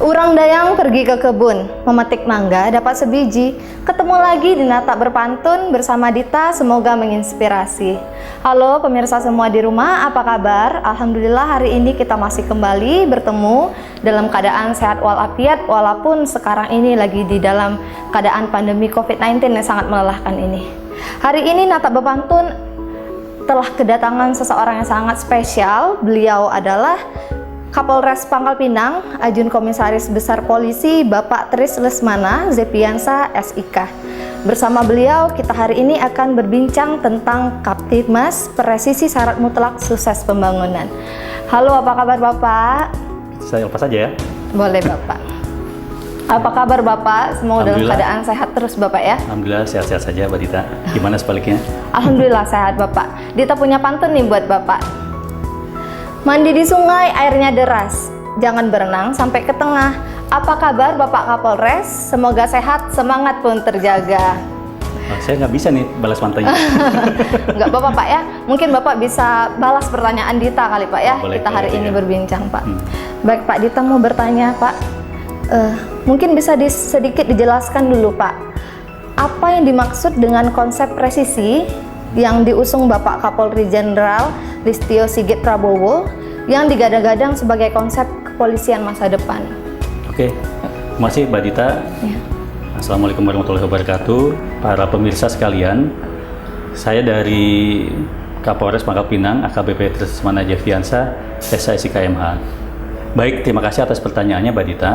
Urang dayang pergi ke kebun, memetik mangga dapat sebiji. Ketemu lagi di Nata Berpantun bersama Dita, semoga menginspirasi. Halo pemirsa semua di rumah, apa kabar? Alhamdulillah hari ini kita masih kembali bertemu dalam keadaan sehat walafiat, walaupun sekarang ini lagi di dalam keadaan pandemi COVID-19 yang sangat melelahkan ini. Hari ini Nata Berpantun telah kedatangan seseorang yang sangat spesial. Beliau adalah Kapolres Pangkal Pinang, Ajun Komisaris Besar Polisi Bapak Tris Lesmana Zepiansa SIK. Bersama beliau kita hari ini akan berbincang tentang Kaptibmas Presisi Syarat Mutlak Sukses Pembangunan. Halo, apa kabar Bapak? Saya lepas saja ya. Boleh Bapak. Apa kabar Bapak? Semoga dalam keadaan sehat terus Bapak ya. Alhamdulillah sehat-sehat saja Mbak Dita. Gimana sebaliknya? Alhamdulillah sehat Bapak. Dita punya pantun nih buat Bapak. Mandi di sungai airnya deras, jangan berenang sampai ke tengah. Apa kabar Bapak Kapolres? Semoga sehat, semangat pun terjaga. Saya nggak bisa nih balas pantai. Nggak apa-apa Pak ya, mungkin Bapak bisa balas pertanyaan Dita kali Pak ya. Boleh, kita hari ini ya. berbincang Pak. Baik Pak, Dita mau bertanya Pak. Mungkin bisa sedikit dijelaskan dulu Pak. Apa yang dimaksud dengan konsep presisi yang diusung Bapak Kapolri Jenderal Listio Sigit Prabowo yang digadang-gadang sebagai konsep kepolisian masa depan? Oke, terima kasih Mbak Dita. Ya. Assalamualaikum warahmatullahi wabarakatuh. Para pemirsa sekalian, saya dari Kapolres Pangkal Pinang, AKBP Tris Lesmana Zepiansa, SIKMH. Baik, terima kasih atas pertanyaannya Mbak Dita.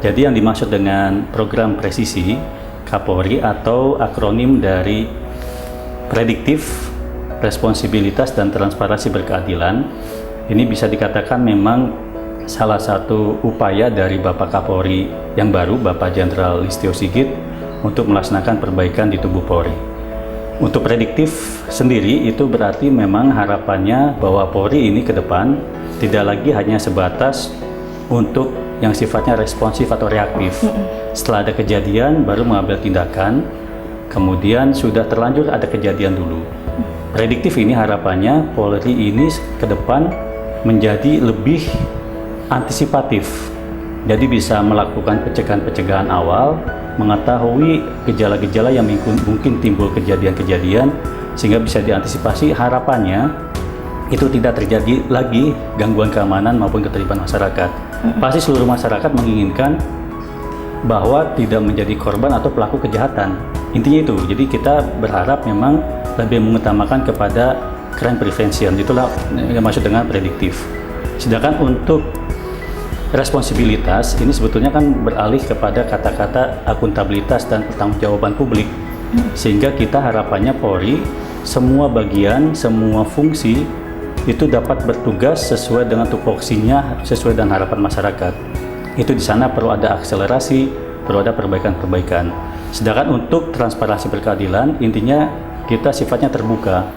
Jadi yang dimaksud dengan program presisi Kapolri atau akronim dari prediktif, responsibilitas, dan transparansi berkeadilan, ini bisa dikatakan memang salah satu upaya dari Bapak Kapolri yang baru, Bapak Jenderal Listio Sigit, untuk melaksanakan perbaikan di tubuh Polri. Untuk prediktif sendiri itu berarti memang harapannya bahwa Polri ini ke depan tidak lagi hanya sebatas untuk yang sifatnya responsif atau reaktif. Setelah ada kejadian baru mengambil tindakan, kemudian sudah terlanjur ada kejadian dulu. Prediktif ini harapannya Polri ini ke depan menjadi lebih antisipatif. Jadi bisa melakukan pencegahan awal, mengetahui gejala-gejala yang mungkin timbul kejadian-kejadian sehingga bisa diantisipasi. Harapannya itu tidak terjadi lagi gangguan keamanan maupun ketertiban masyarakat. Pasti seluruh masyarakat menginginkan bahwa tidak menjadi korban atau pelaku kejahatan. Intinya itu, jadi kita berharap memang lebih mengutamakan kepada crime prevention, itulah yang maksud dengan prediktif. Sedangkan untuk responsibilitas, ini sebetulnya kan beralih kepada kata-kata akuntabilitas dan pertanggungjawaban publik. Sehingga kita harapannya Polri, semua bagian, semua fungsi, itu dapat bertugas sesuai dengan tupoksinya, sesuai dengan harapan masyarakat. Itu di sana perlu ada akselerasi, perlu ada perbaikan-perbaikan. Sedangkan untuk transparansi berkeadilan, intinya kita sifatnya terbuka,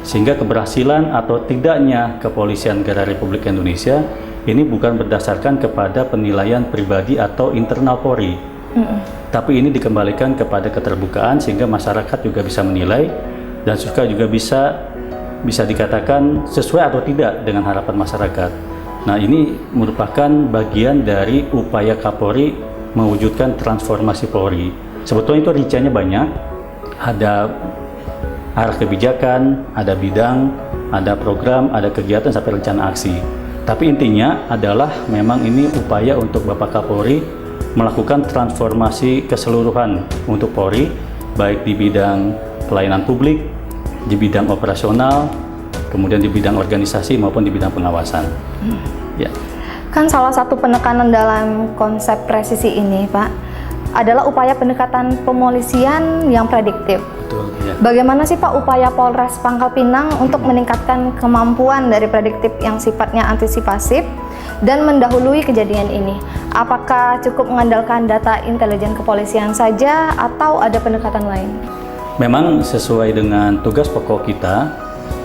sehingga keberhasilan atau tidaknya kepolisian negara Republik Indonesia ini bukan berdasarkan kepada penilaian pribadi atau internal Polri, tapi ini dikembalikan kepada keterbukaan sehingga masyarakat juga bisa menilai dan juga bisa dikatakan sesuai atau tidak dengan harapan masyarakat. Nah, ini merupakan bagian dari upaya Kapolri mewujudkan transformasi Polri. Sebetulnya itu rinciannya banyak, ada arah kebijakan, ada bidang, ada program, ada kegiatan sampai rencana aksi. Tapi intinya adalah memang ini upaya untuk Bapak Kapolri melakukan transformasi keseluruhan untuk Polri, baik di bidang pelayanan publik, di bidang operasional, kemudian di bidang organisasi maupun di bidang pengawasan. Ya. Kan salah satu penekanan dalam konsep presisi ini Pak adalah upaya pendekatan pemolisian yang prediktif. Betul, ya. Bagaimana sih Pak upaya Polres Pangkal Pinang untuk meningkatkan kemampuan dari prediktif yang sifatnya antisipasif dan mendahului kejadian ini? Apakah cukup mengandalkan data intelijen kepolisian saja atau ada pendekatan lain? Memang sesuai dengan tugas pokok kita,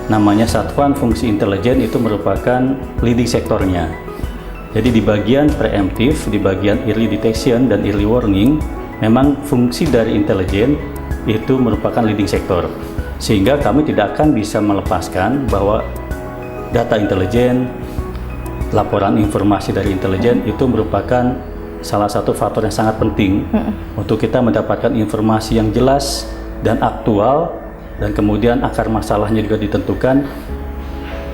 namanya Satuan Fungsi Intelijen itu merupakan leading sektornya. Jadi di bagian preemptif, di bagian early detection dan early warning, memang fungsi dari intelijen itu merupakan leading sektor. Sehingga kami tidak akan bisa melepaskan bahwa data intelijen, laporan informasi dari intelijen itu merupakan salah satu faktor yang sangat penting untuk kita mendapatkan informasi yang jelas dan aktual, dan kemudian akar masalahnya juga ditentukan,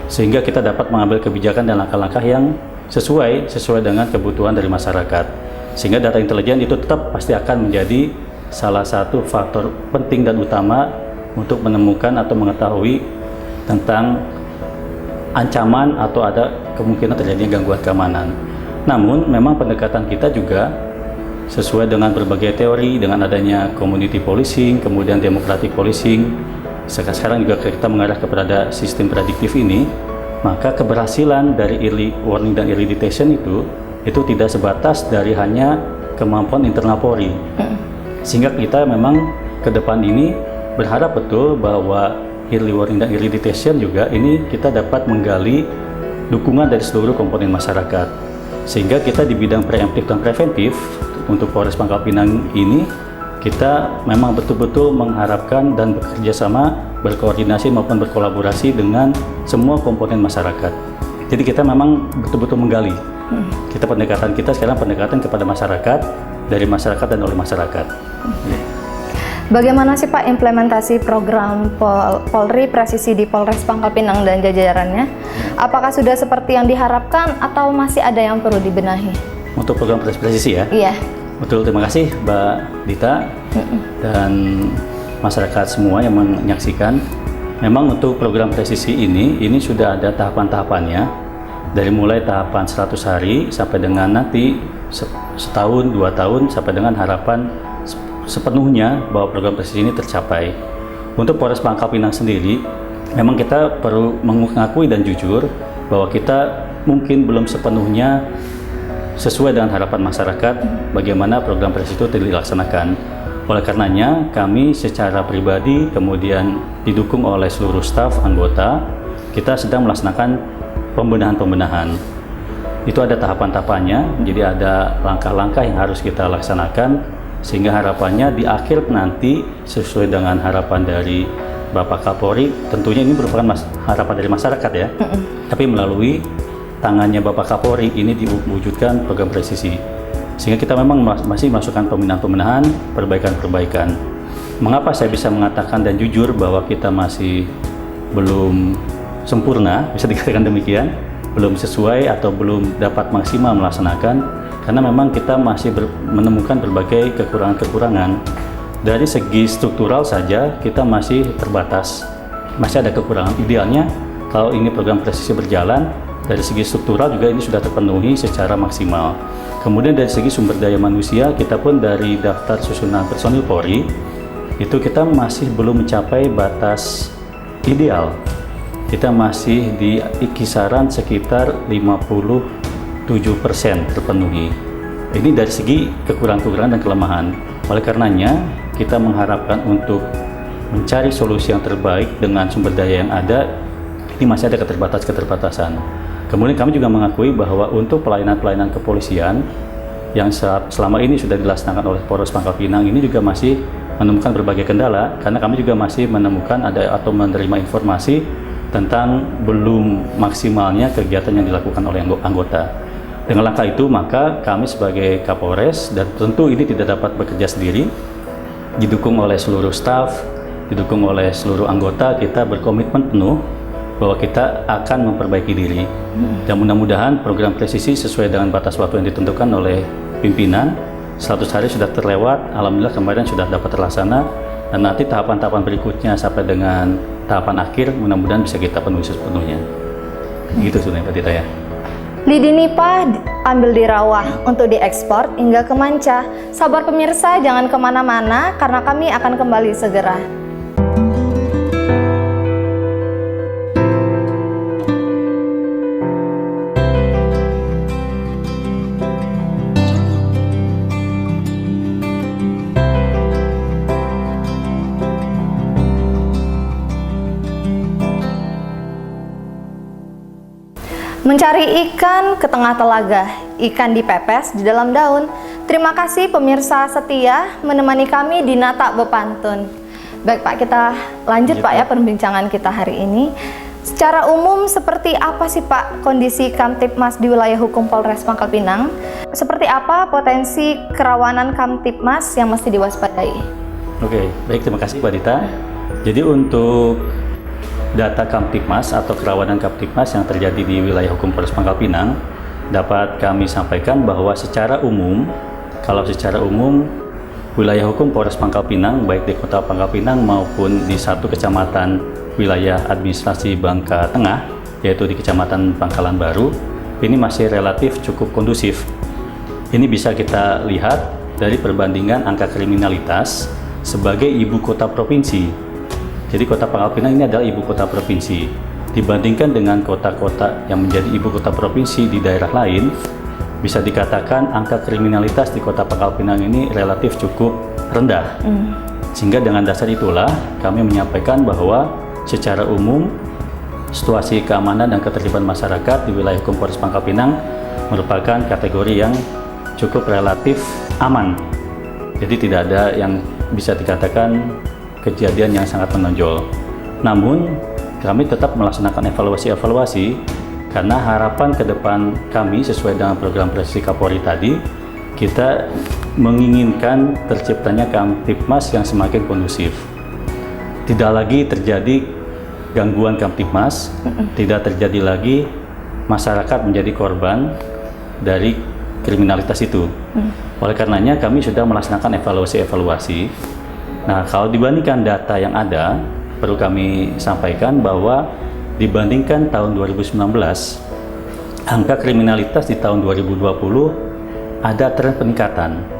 sehingga kita dapat mengambil kebijakan dan langkah-langkah yang sesuai dengan kebutuhan dari masyarakat. Sehingga data intelijen itu tetap pasti akan menjadi salah satu faktor penting dan utama untuk menemukan atau mengetahui tentang ancaman atau ada kemungkinan terjadinya gangguan keamanan. Namun memang pendekatan kita juga sesuai dengan berbagai teori, dengan adanya community policing, kemudian democratic policing. Sekarang juga kita mengarah kepada sistem prediktif ini, maka keberhasilan dari early warning dan early detection itu tidak sebatas dari hanya kemampuan internal Polri. Sehingga kita memang ke depan ini berharap betul bahwa early warning dan early detection juga ini kita dapat menggali dukungan dari seluruh komponen masyarakat. Sehingga kita di bidang preemptif dan preventif untuk Polres Pangkal Pinang ini kita memang betul-betul mengharapkan dan bekerja sama, berkoordinasi maupun berkolaborasi dengan semua komponen masyarakat. Jadi kita memang betul-betul menggali. Pendekatan kita sekarang pendekatan kepada masyarakat, dari masyarakat dan oleh masyarakat. Bagaimana sih Pak implementasi program Polri Presisi di Polres Pangkal Pinang dan jajarannya? Apakah sudah seperti yang diharapkan atau masih ada yang perlu dibenahi? Untuk program presisi ya? Iya. Betul, terima kasih Mbak Dita dan masyarakat semua yang menyaksikan. Memang untuk program presisi ini sudah ada tahapan-tahapannya, dari mulai tahapan 100 hari sampai dengan nanti setahun, 2 tahun, sampai dengan harapan sepenuhnya bahwa program presisi ini tercapai. Untuk Polres Pangkal Pinang sendiri, memang kita perlu mengakui dan jujur bahwa kita mungkin belum sepenuhnya sesuai dengan harapan masyarakat bagaimana program presisi itu dilaksanakan. Oleh karenanya, kami secara pribadi kemudian didukung oleh seluruh staf anggota, kita sedang melaksanakan pembenahan-pembenahan. Itu ada tahapan-tahapannya, jadi ada langkah-langkah yang harus kita laksanakan, sehingga harapannya di akhir nanti sesuai dengan harapan dari Bapak Kapolri, tentunya ini merupakan harapan dari masyarakat ya, tapi melalui tangannya Bapak Kapolri ini diwujudkan program presisi. Sehingga kita memang masih masukkan pembenahan-pembenahan, perbaikan-perbaikan. Mengapa saya bisa mengatakan dan jujur bahwa kita masih belum sempurna, bisa dikatakan demikian, belum sesuai atau belum dapat maksimal melaksanakan, karena memang kita masih menemukan berbagai kekurangan-kekurangan. Dari segi struktural saja kita masih terbatas, masih ada kekurangan. Idealnya kalau ini program presisi berjalan, dari segi struktural juga ini sudah terpenuhi secara maksimal. Kemudian dari segi sumber daya manusia, kita pun dari daftar susunan personil Polri, itu kita masih belum mencapai batas ideal. Kita masih di kisaran sekitar 57% terpenuhi. Ini dari segi kekurangan-kekurangan dan kelemahan. Oleh karenanya, kita mengharapkan untuk mencari solusi yang terbaik dengan sumber daya yang ada, ini masih ada keterbatasan. Kemudian kami juga mengakui bahwa untuk pelayanan-pelayanan kepolisian yang selama ini sudah dilaksanakan oleh Polres Pangkal Pinang ini juga masih menemukan berbagai kendala, karena kami juga masih menemukan ada atau menerima informasi tentang belum maksimalnya kegiatan yang dilakukan oleh anggota. Dengan langkah itu, maka kami sebagai Kapolres, dan tentu ini tidak dapat bekerja sendiri, didukung oleh seluruh staf, didukung oleh seluruh anggota, kita berkomitmen penuh bahwa kita akan memperbaiki diri. Dan mudah-mudahan program presisi sesuai dengan batas waktu yang ditentukan oleh pimpinan, 100 hari sudah terlewat, alhamdulillah kemarin sudah dapat terlaksana, dan nanti tahapan-tahapan berikutnya sampai dengan tahapan akhir mudah-mudahan bisa kita penuhi sepenuhnya. Gitu sebenarnya Pak Tita ya. Lidi nipah ambil di rawa untuk diekspor hingga ke manca. Sabar pemirsa, jangan kemana-mana karena kami akan kembali segera. Mencari ikan ke tengah telaga, ikan dipepes di dalam daun. Terima kasih pemirsa setia menemani kami di Natak Bepantun. Baik Pak, kita lanjut Pak ya perbincangan kita hari ini. Secara umum seperti apa sih Pak kondisi Kamtibmas di wilayah hukum Polres Pangkal Pinang? Seperti apa potensi kerawanan Kamtibmas yang mesti diwaspadai? Oke, baik, terima kasih Mbak Dita. Jadi untuk data Kamtibmas atau kerawanan Kamtibmas yang terjadi di wilayah hukum Polres Pangkal Pinang dapat kami sampaikan bahwa secara umum, wilayah hukum Polres Pangkal Pinang baik di Kota Pangkal Pinang maupun di satu kecamatan wilayah administrasi Bangka Tengah, yaitu di Kecamatan Pangkalan Baru, ini masih relatif cukup kondusif. Ini bisa kita lihat dari perbandingan angka kriminalitas sebagai ibu kota provinsi. Jadi Kota Pangkal Pinang ini adalah ibu kota provinsi. Dibandingkan dengan kota-kota yang menjadi ibu kota provinsi di daerah lain, bisa dikatakan angka kriminalitas di Kota Pangkal Pinang ini relatif cukup rendah. Sehingga dengan dasar itulah kami menyampaikan bahwa secara umum situasi keamanan dan ketertiban masyarakat di wilayah hukum Polres Pangkal Pinang merupakan kategori yang cukup relatif aman. Jadi tidak ada yang bisa dikatakan kejadian yang sangat menonjol. Namun kami tetap melaksanakan evaluasi karena harapan ke depan kami sesuai dengan program Presisi Kapolri tadi, kita menginginkan terciptanya Kamtibmas yang semakin kondusif. Tidak lagi terjadi gangguan Kamtibmas, tidak terjadi lagi masyarakat menjadi korban dari kriminalitas itu. Oleh karenanya kami sudah melaksanakan evaluasi. Nah, kalau dibandingkan data yang ada, perlu kami sampaikan bahwa dibandingkan tahun 2019, angka kriminalitas di tahun 2020 ada tren peningkatan.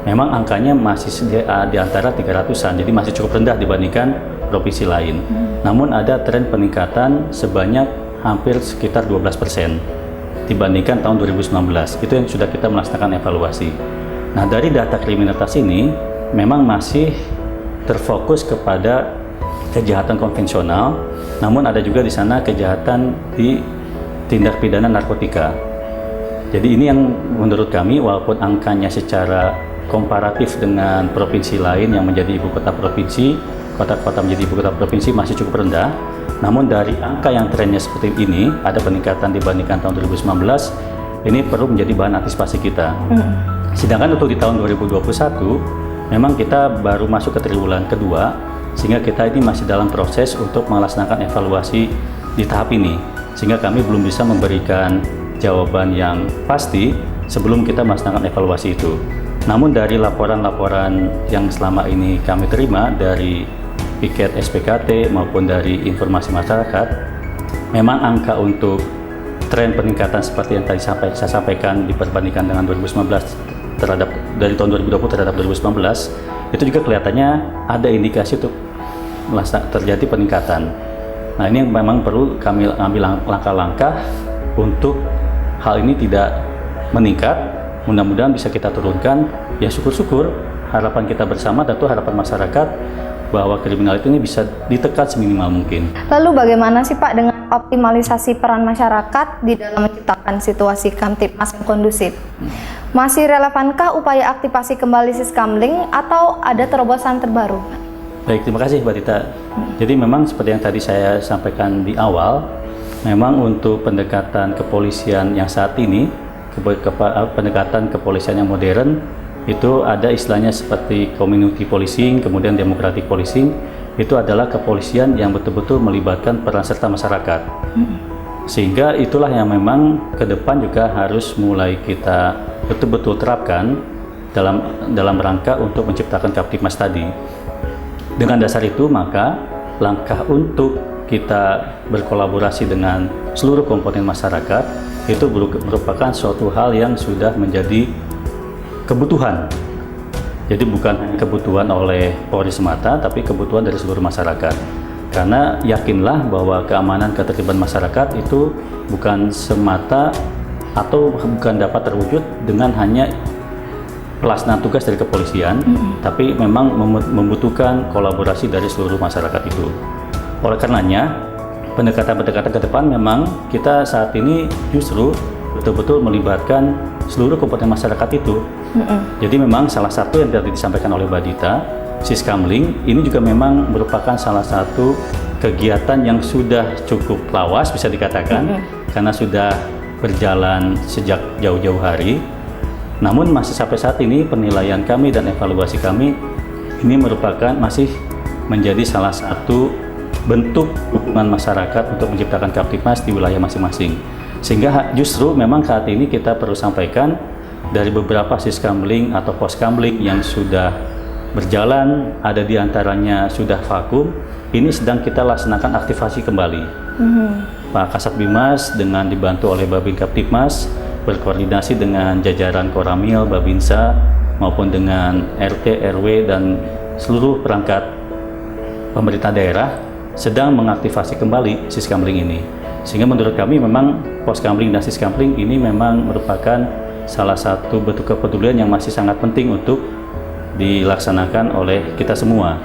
Memang angkanya masih di antara 300-an, jadi masih cukup rendah dibandingkan provinsi lain. Namun ada tren peningkatan sebanyak hampir sekitar 12% dibandingkan tahun 2019. Itu yang sudah kita melaksanakan evaluasi. Nah, dari data kriminalitas ini memang masih terfokus kepada kejahatan konvensional, namun ada juga di sana kejahatan di tindak pidana narkotika. Jadi ini yang menurut kami walaupun angkanya secara komparatif dengan provinsi lain yang menjadi ibu kota provinsi, kota-kota menjadi ibu kota provinsi masih cukup rendah. Namun dari angka yang trennya seperti ini, ada peningkatan dibandingkan tahun 2019, ini perlu menjadi bahan antisipasi kita. Sedangkan untuk di tahun 2021, memang kita baru masuk ke triwulan kedua, sehingga kita ini masih dalam proses untuk melaksanakan evaluasi di tahap ini. Sehingga kami belum bisa memberikan jawaban yang pasti sebelum kita melaksanakan evaluasi itu. Namun dari laporan-laporan yang selama ini kami terima dari piket SPKT maupun dari informasi masyarakat, memang angka untuk tren peningkatan seperti yang tadi saya sampaikan diperbandingkan dengan 2019 dari tahun 2020 terhadap 2019, itu juga kelihatannya ada indikasi untuk terjadi peningkatan. Nah, ini yang memang perlu kami ambil langkah-langkah untuk hal ini tidak meningkat. Mudah-mudahan bisa kita turunkan. Ya syukur-syukur harapan kita bersama, tentu harapan masyarakat bahwa kriminalitas ini bisa ditekan seminimal mungkin. Lalu bagaimana sih Pak dengan optimalisasi peran masyarakat di dalam menciptakan situasi Kamtibmas yang kondusif? Masih relevankah upaya aktivasi kembali Siskamling atau ada terobosan terbaru? Baik, terima kasih Mbak Dita. Jadi memang seperti yang tadi saya sampaikan di awal, memang untuk pendekatan kepolisian yang saat ini, pendekatan kepolisian yang modern, itu ada istilahnya seperti community policing, kemudian democratic policing. Itu adalah kepolisian yang betul-betul melibatkan peran serta masyarakat. Sehingga itulah yang memang ke depan juga harus mulai kita betul-betul terapkan dalam rangka untuk menciptakan Kamtibmas tadi. Dengan dasar itu, maka langkah untuk kita berkolaborasi dengan seluruh komponen masyarakat itu merupakan suatu hal yang sudah menjadi kebutuhan. Jadi bukan kebutuhan oleh Polri semata, tapi kebutuhan dari seluruh masyarakat. Karena yakinlah bahwa keamanan ketertiban masyarakat itu bukan semata atau bukan dapat terwujud dengan hanya pelaksanaan tugas dari kepolisian, tapi memang membutuhkan kolaborasi dari seluruh masyarakat itu. Oleh karenanya, pendekatan-pendekatan ke depan memang kita saat ini justru betul-betul melibatkan seluruh komponen masyarakat itu. Jadi memang salah satu yang tadi disampaikan oleh Mbak Dita, Siskamling ini juga memang merupakan salah satu kegiatan yang sudah cukup lawas bisa dikatakan karena sudah berjalan sejak jauh-jauh hari. Namun masih sampai saat ini penilaian kami dan evaluasi kami ini merupakan masih menjadi salah satu bentuk dukungan masyarakat untuk menciptakan Kamtibmas di wilayah masing-masing. Sehingga justru memang saat ini kita perlu sampaikan dari beberapa siskamling atau poskamling yang sudah berjalan, ada di antaranya sudah vakum, ini sedang kita laksanakan aktivasi kembali. Pak Kasat Bimas dengan dibantu oleh Babin Kamtibmas berkoordinasi dengan jajaran Koramil, Babinsa maupun dengan RT, RW dan seluruh perangkat pemerintah daerah sedang mengaktifasi kembali siskamling ini. Sehingga menurut kami memang poskamling dan siskamling ini memang merupakan salah satu bentuk kepedulian yang masih sangat penting untuk dilaksanakan oleh kita semua.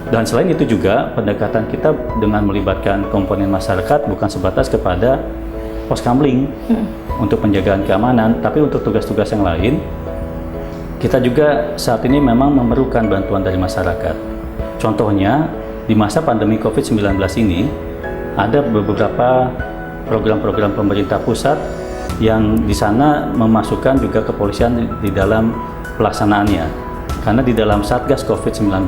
Dan selain itu juga pendekatan kita dengan melibatkan komponen masyarakat bukan sebatas kepada poskamling untuk penjagaan keamanan, tapi untuk tugas-tugas yang lain kita juga saat ini memang memerlukan bantuan dari masyarakat. Contohnya di masa pandemi COVID-19 ini ada beberapa program-program pemerintah pusat yang di sana memasukkan juga kepolisian di dalam pelaksanaannya. Karena di dalam Satgas COVID-19,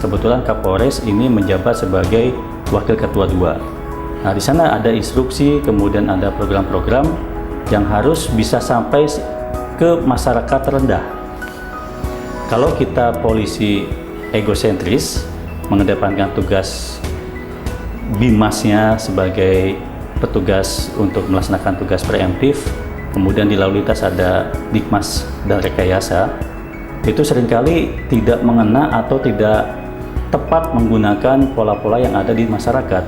kebetulan Kapolres ini menjabat sebagai Wakil Ketua 2. Nah, di sana ada instruksi, kemudian ada program-program yang harus bisa sampai ke masyarakat rendah. Kalau kita polisi egosentris, mengedepankan tugas Bimasnya sebagai petugas untuk melaksanakan tugas preemptif, kemudian di lalu lintas ada Dikmas dan rekayasa, itu seringkali tidak mengena atau tidak tepat menggunakan pola-pola yang ada di masyarakat.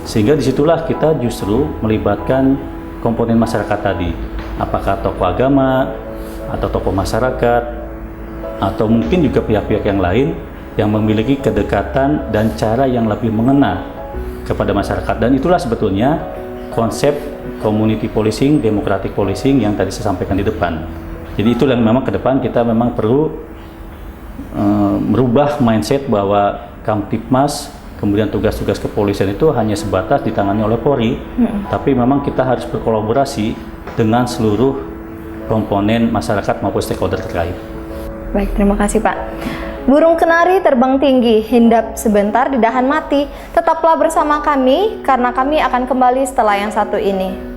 Sehingga disitulah kita justru melibatkan komponen masyarakat tadi, apakah tokoh agama atau tokoh masyarakat atau mungkin juga pihak-pihak yang lain yang memiliki kedekatan dan cara yang lebih mengena kepada masyarakat. Dan itulah sebetulnya konsep community policing, democratic policing yang tadi saya sampaikan di depan. Jadi itu yang memang ke depan kita memang perlu merubah mindset bahwa Kamtibmas, kemudian tugas-tugas kepolisian itu hanya sebatas ditangani oleh Polri, tapi memang kita harus berkolaborasi dengan seluruh komponen masyarakat maupun stakeholder terkait. Baik, terima kasih Pak. Burung kenari terbang tinggi, hindap sebentar di dahan mati. Tetaplah bersama kami, karena kami akan kembali setelah yang satu ini.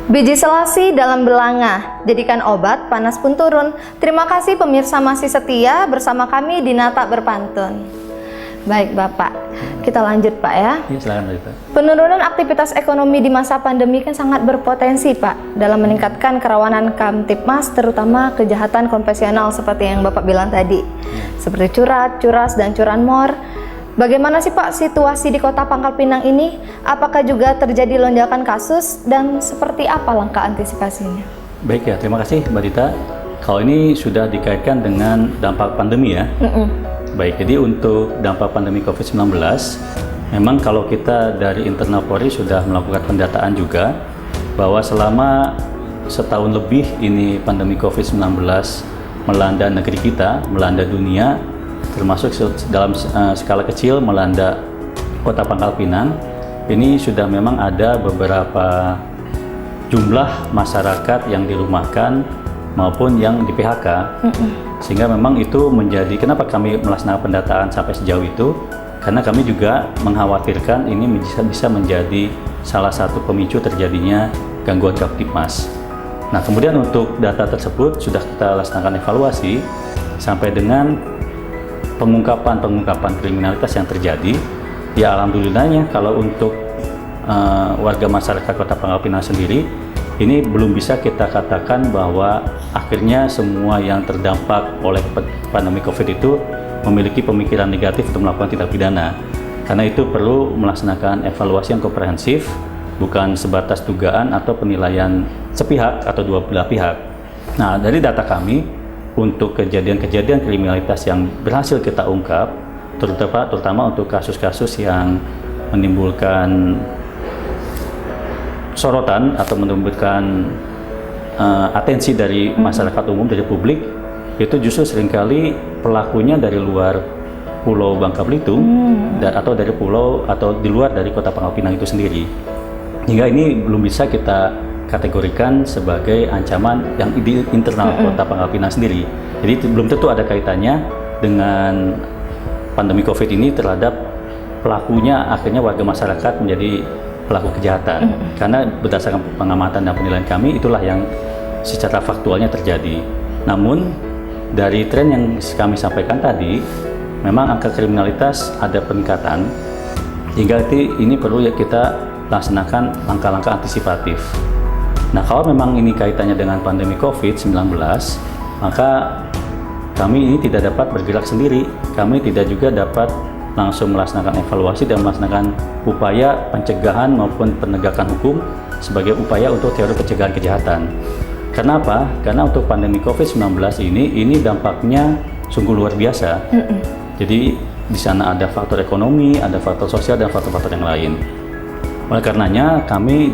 Biji selasi dalam belanga, jadikan obat, panas pun turun. Terima kasih pemirsa masih setia bersama kami di Nata Berpantun. Baik Bapak, kita lanjut Pak ya. Ya, silakan Pak. Penurunan aktivitas ekonomi di masa pandemi kan sangat berpotensi Pak dalam meningkatkan kerawanan Kamtibmas, terutama kejahatan konvensional seperti yang Bapak bilang tadi, seperti curat, curas, dan curanmor. Bagaimana sih Pak situasi di Kota Pangkal Pinang ini? Apakah juga terjadi lonjakan kasus dan seperti apa langkah antisipasinya? Baik ya, terima kasih Mbak Dita. Kalau ini sudah dikaitkan dengan dampak pandemi ya. Baik, jadi untuk dampak pandemi COVID-19, memang kalau kita dari internal Polri sudah melakukan pendataan juga bahwa selama setahun lebih ini pandemi COVID-19 melanda negeri kita, melanda dunia, termasuk dalam skala kecil melanda Kota Pangkal Pinang, ini sudah memang ada beberapa jumlah masyarakat yang dirumahkan maupun yang di PHK. Sehingga memang itu menjadi kenapa kami melaksanakan pendataan sampai sejauh itu, karena kami juga mengkhawatirkan ini bisa menjadi salah satu pemicu terjadinya gangguan Kamtibmas. Nah, kemudian untuk data tersebut sudah kita laksanakan evaluasi sampai dengan pengungkapan kriminalitas yang terjadi. Ya alhamdulillahnya kalau untuk warga masyarakat Kota Pangkal Pinang sendiri ini belum bisa kita katakan bahwa akhirnya semua yang terdampak oleh pandemi COVID itu memiliki pemikiran negatif untuk melakukan tindak pidana. Karena itu perlu melaksanakan evaluasi yang komprehensif, bukan sebatas dugaan atau penilaian sepihak atau dua belah pihak. Nah, dari data kami, untuk kejadian-kejadian kriminalitas yang berhasil kita ungkap, terutama untuk kasus-kasus yang menimbulkan sorotan atau menimbulkan atensi dari masyarakat umum, dari publik, itu justru seringkali pelakunya dari luar Pulau Bangka Belitung atau dari pulau atau di luar dari Kota Pangkal Pinang itu sendiri. Hingga ini belum bisa kita kategorikan sebagai ancaman yang di internal Kota Pangkal Pinang sendiri. Jadi belum tentu ada kaitannya dengan pandemi COVID ini terhadap pelakunya, akhirnya warga masyarakat menjadi pelaku kejahatan. Karena berdasarkan pengamatan dan penilaian kami, itulah yang secara faktualnya terjadi. Namun dari tren yang kami sampaikan tadi, memang angka kriminalitas ada peningkatan, hingga ini perlu ya kita laksanakan langkah-langkah antisipatif. Nah, kalau memang ini kaitannya dengan pandemi COVID-19, maka kami ini tidak dapat bergerak sendiri. Kami tidak juga dapat langsung melaksanakan evaluasi dan melaksanakan upaya pencegahan maupun penegakan hukum sebagai upaya untuk teori pencegahan kejahatan. Karena apa? Karena untuk pandemi COVID-19 ini dampaknya sungguh luar biasa. Jadi di sana ada faktor ekonomi, ada faktor sosial, dan faktor-faktor yang lain. Oleh karenanya kami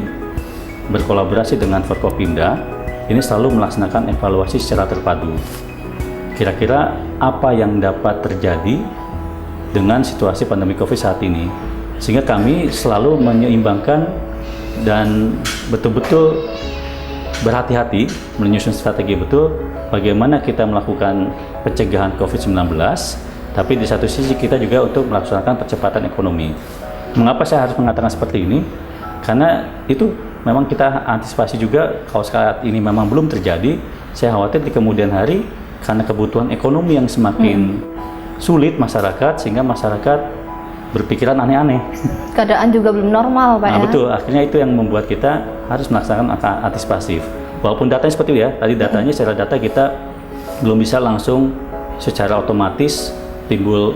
berkolaborasi dengan Forkopimda ini selalu melaksanakan evaluasi secara terpadu. Kira-kira apa yang dapat terjadi dengan situasi pandemi COVID saat ini, sehingga kami selalu menyeimbangkan dan betul-betul berhati-hati menyusun strategi betul bagaimana kita melakukan pencegahan COVID-19, tapi di satu sisi kita juga untuk melaksanakan percepatan ekonomi. Mengapa saya harus mengatakan seperti ini? Karena itu memang kita antisipasi juga kalau saat ini memang belum terjadi, saya khawatir di kemudian hari karena kebutuhan ekonomi yang semakin sulit masyarakat, sehingga masyarakat berpikiran aneh-aneh. Keadaan juga belum normal, Pak. Nah, betul. Akhirnya itu yang membuat kita harus melaksanakan antisipasif. Walaupun datanya seperti itu ya, tadi datanya secara data kita belum bisa langsung secara otomatis timbul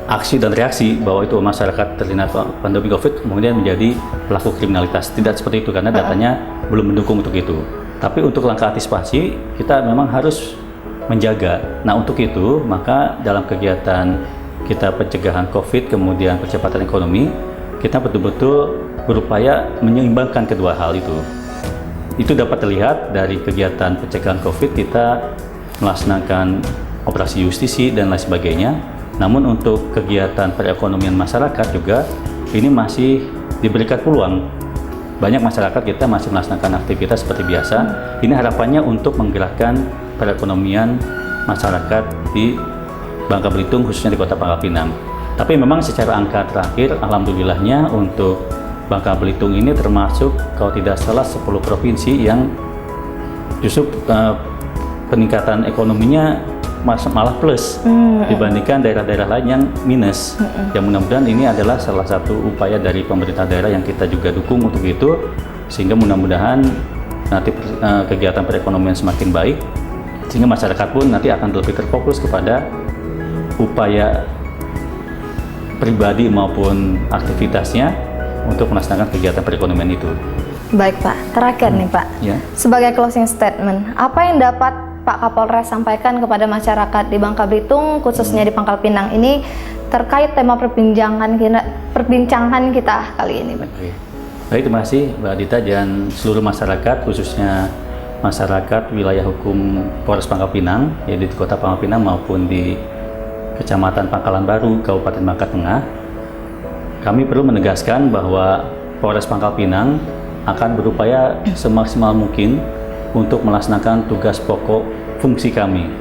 aksi dan reaksi bahwa itu masyarakat terkena pandemi COVID kemudian menjadi pelaku kriminalitas. Tidak seperti itu karena datanya belum mendukung untuk itu. Tapi untuk langkah antisipasi kita memang harus menjaga. Nah, untuk itu maka dalam kegiatan kita pencegahan COVID kemudian percepatan ekonomi, kita betul-betul berupaya menyeimbangkan kedua hal itu. Itu dapat terlihat dari kegiatan pencegahan COVID, kita melaksanakan operasi justisi dan lain sebagainya. Namun untuk kegiatan perekonomian masyarakat juga ini masih diberikan peluang. Banyak masyarakat kita masih melaksanakan aktivitas seperti biasa. Ini harapannya untuk menggerakkan perekonomian masyarakat di Bangka Belitung, khususnya di Kota Pangkal Pinang. Tapi memang secara angka terakhir, alhamdulillahnya untuk Bangka Belitung ini termasuk kalau tidak salah 10 provinsi yang justru peningkatan ekonominya malah plus dibandingkan daerah-daerah lain yang minus. Yang mudah-mudahan ini adalah salah satu upaya dari pemerintah daerah yang kita juga dukung untuk itu, sehingga mudah-mudahan nanti kegiatan perekonomian semakin baik, sehingga masyarakat pun nanti akan lebih terfokus kepada upaya pribadi maupun aktivitasnya untuk melaksanakan kegiatan perekonomian itu. Baik Pak, terakhir nih Pak, sebagai closing statement, apa yang dapat Pak Kapolres sampaikan kepada masyarakat di Bangka Belitung, khususnya di Pangkal Pinang ini, terkait tema perbincangan kita kali ini? Baik, terima kasih Mbak Adita dan seluruh masyarakat, khususnya masyarakat wilayah hukum Polres Pangkal Pinang, yaitu di Kota Pangkal Pinang maupun di Kecamatan Pangkalan Baru, Kabupaten Bangka Tengah. Kami perlu menegaskan bahwa Polres Pangkal Pinang akan berupaya semaksimal mungkin untuk melaksanakan tugas pokok fungsi kami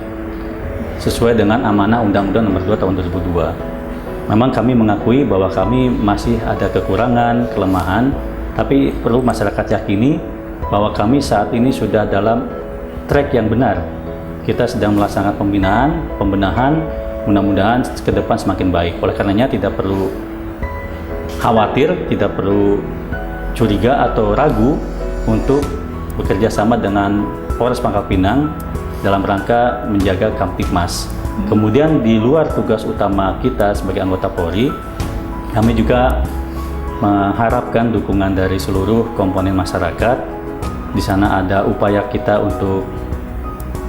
sesuai dengan amanah Undang-Undang Nomor 2 Tahun 2002. Memang kami mengakui bahwa kami masih ada kekurangan, kelemahan, tapi perlu masyarakat yakini bahwa kami saat ini sudah dalam track yang benar. Kita sedang melaksanakan pembinaan, pembenahan, mudah-mudahan ke depan semakin baik. Oleh karenanya tidak perlu khawatir, tidak perlu curiga atau ragu untuk bekerja sama dengan Polres Pangkal Pinang dalam rangka menjaga Kamtibmas. Kemudian di luar tugas utama kita sebagai anggota Polri, kami juga mengharapkan dukungan dari seluruh komponen masyarakat Di sana ada upaya kita untuk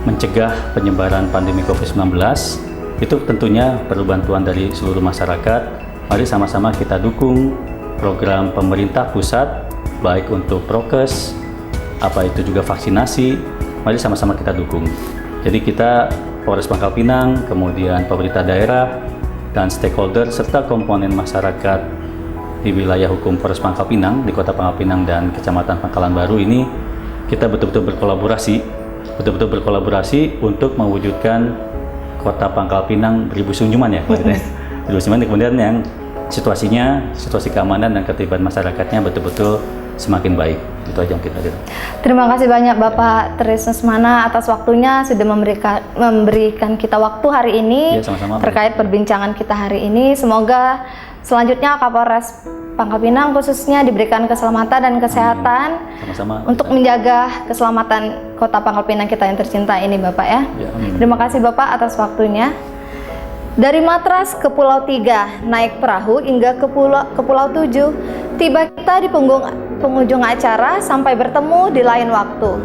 mencegah penyebaran pandemi COVID-19. Itu tentunya perlu bantuan dari seluruh masyarakat. Mari sama-sama kita dukung program pemerintah pusat, baik untuk prokes, apa itu juga vaksinasi. Mari sama-sama kita dukung. Jadi kita Polres Pangkal Pinang, kemudian pemerintah daerah, dan stakeholder serta komponen masyarakat di wilayah hukum Polres Pangkal Pinang, di Kota Pangkal Pinang dan Kecamatan Pangkalan Baru ini, kita betul-betul berkolaborasi untuk mewujudkan Kota Pangkal Pinang beribu senyuman ya, beribu senyuman. Kemudian yang situasi keamanan dan ketertiban masyarakatnya betul-betul semakin baik. Itu aja yang kita lihat. Terima kasih banyak Bapak Trisnusmana atas waktunya sudah memberikan kita waktu hari ini terkait perbincangan kita hari ini. Semoga selanjutnya Kapolres Pangkal Pinang khususnya diberikan keselamatan dan kesehatan untuk menjaga keselamatan Kota Pangkal Pinang kita yang tercinta ini Bapak ya. Terima kasih Bapak atas waktunya. Dari Matras ke Pulau Tiga, naik perahu hingga ke Pulau Tujuh, tiba kita di penghujung acara sampai bertemu di lain waktu.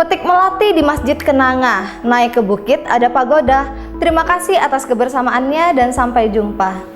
Petik melati di Masjid Kenanga, naik ke bukit ada pagoda. Terima kasih atas kebersamaannya dan sampai jumpa.